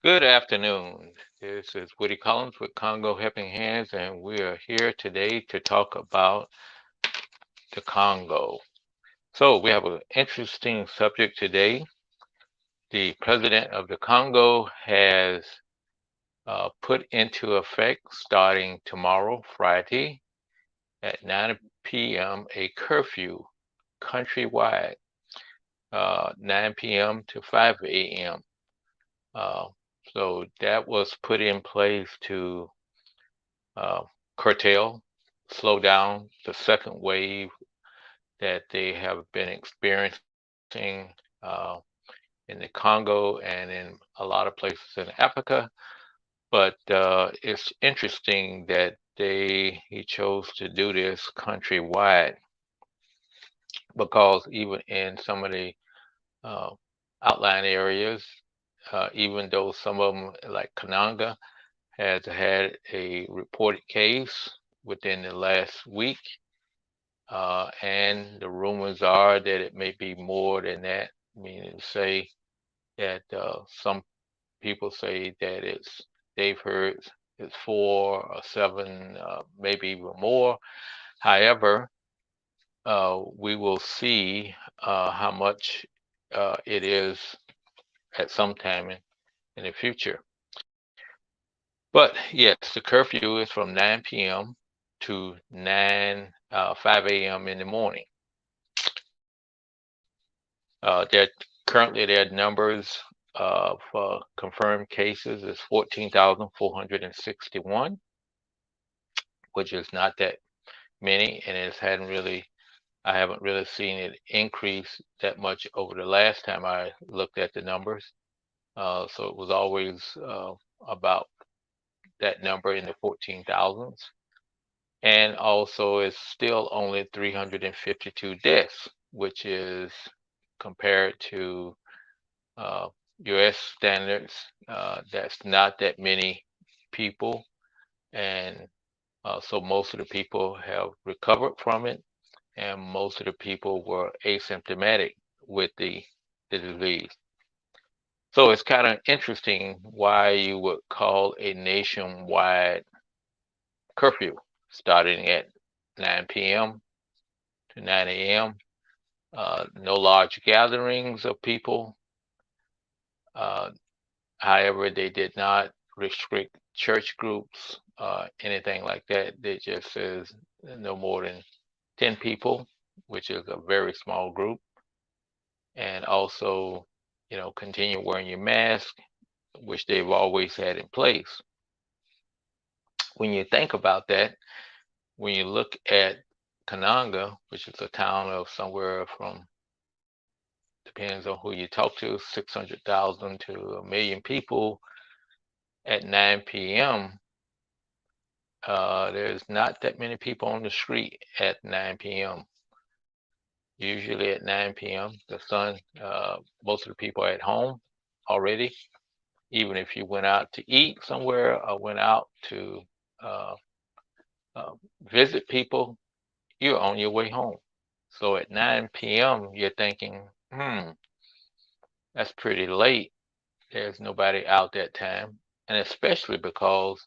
Good afternoon. This is Woody Collins with Congo Helping Hands, and we are here today to talk about the Congo. So, we have an interesting subject today. The president of the Congo has put into effect starting tomorrow, Friday, at 9 p.m., a curfew countrywide, 9 p.m. to 5 a.m. Uh, so that was put in place to uh, curtail, slow down the second wave that they have been experiencing in the Congo and in a lot of places in Africa. But it's interesting that he chose to do this countrywide because even in some of the uh, outlying areas, even though some of them, like Kananga, has had a reported case within the last week, and the rumors are that it may be more than that, meaning to say that some people say that they've heard it's 4 or 7, maybe even more. However, we will see how much it is at some time in the future. But yes, the curfew is from 9 p.m. to 5 a.m. in the morning. There currently their numbers of confirmed cases is 14,461, which is not that many, and I haven't really seen it increase that much over the last time I looked at the numbers. So it was always about that number in the 14,000s. And also it's still only 352 deaths, which is compared to US standards, that's not that many people. And so most of the people have recovered from it, and most of the people were asymptomatic with the disease. So it's kind of interesting why you would call a nationwide curfew starting at 9 p.m. to 9 a.m. No large gatherings of people. Uh, However, they did not restrict church groups, anything like that. They just says no more than 10 people, which is a very small group. And also, continue wearing your mask, which they've always had in place. When you think about that, when you look at Kananga, which is a town of somewhere from, depends on who you talk to, 600,000 to 1 million people at 9 p.m., there's not that many people on the street at 9 p.m. Usually at 9 p.m., most of the people are at home already. Even if you went out to eat somewhere or went out to uh, uh, visit people, you're on your way home. So at 9 p.m., you're thinking, that's pretty late. There's nobody out that time. And especially because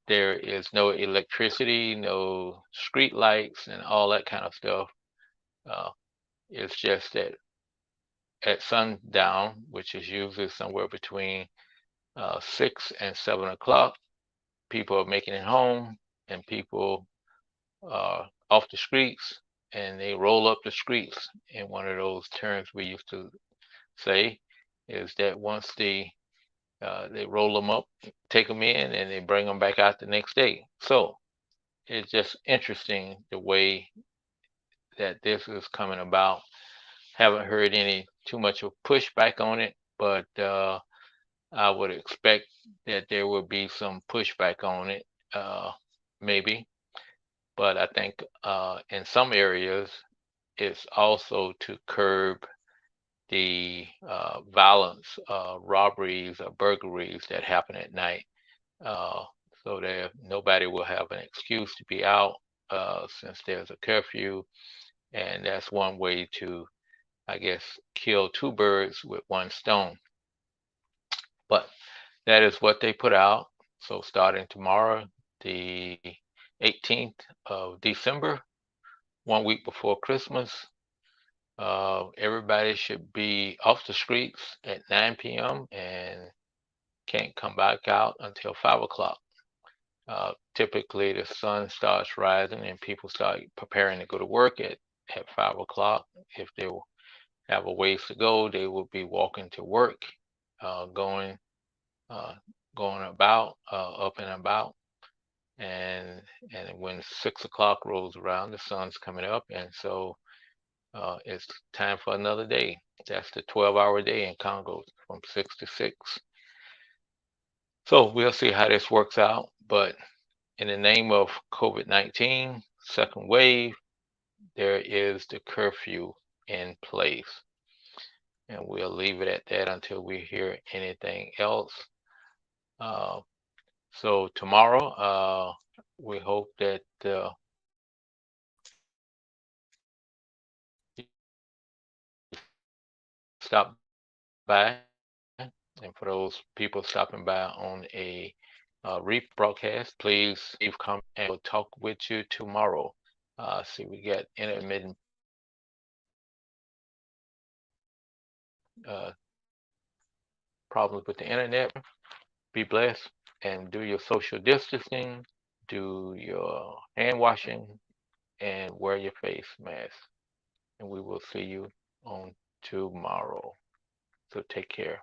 there is no electricity, no street lights, and all that kind of stuff. Uh, it's just that at sundown, which is usually somewhere between 6 and 7 o'clock, people are making it home, and people are off the streets, and they roll up the streets. And one of those terms we used to say is that once they roll them up, take them in, and they bring them back out the next day. So it's just interesting the way that this is coming about. Haven't heard any too much of pushback on it, but I would expect that there will be some pushback on it, maybe. But I think in some areas, it's also to curb the violence, robberies or burglaries that happen at night. Uh, so that nobody will have an excuse to be out since there's a curfew. And that's one way to, I guess, kill two birds with one stone. But that is what they put out. So starting tomorrow, the 18th of December, 1 week before Christmas, everybody should be off the streets at 9 p.m. and can't come back out until 5 o'clock. Typically, the sun starts rising and people start preparing to go to work at 5 o'clock. If they have a ways to go, they will be walking to work, going uh, going about, up and about. And when 6 o'clock rolls around, the sun's coming up, and so it's time for another day. That's the 12-hour day in Congo from 6 to 6. So we'll see how this works out. But in the name of COVID-19, second wave, there is the curfew in place. And we'll leave it at that until we hear anything else. Uh, so tomorrow, we hope that stop by, and for those people stopping by on a rebroadcast, please leave comments and we'll talk with you tomorrow. See, we got intermittent uh, problems with the internet. Be blessed and do your social distancing, do your hand washing, and wear your face mask. And we will see you on tomorrow. So take care.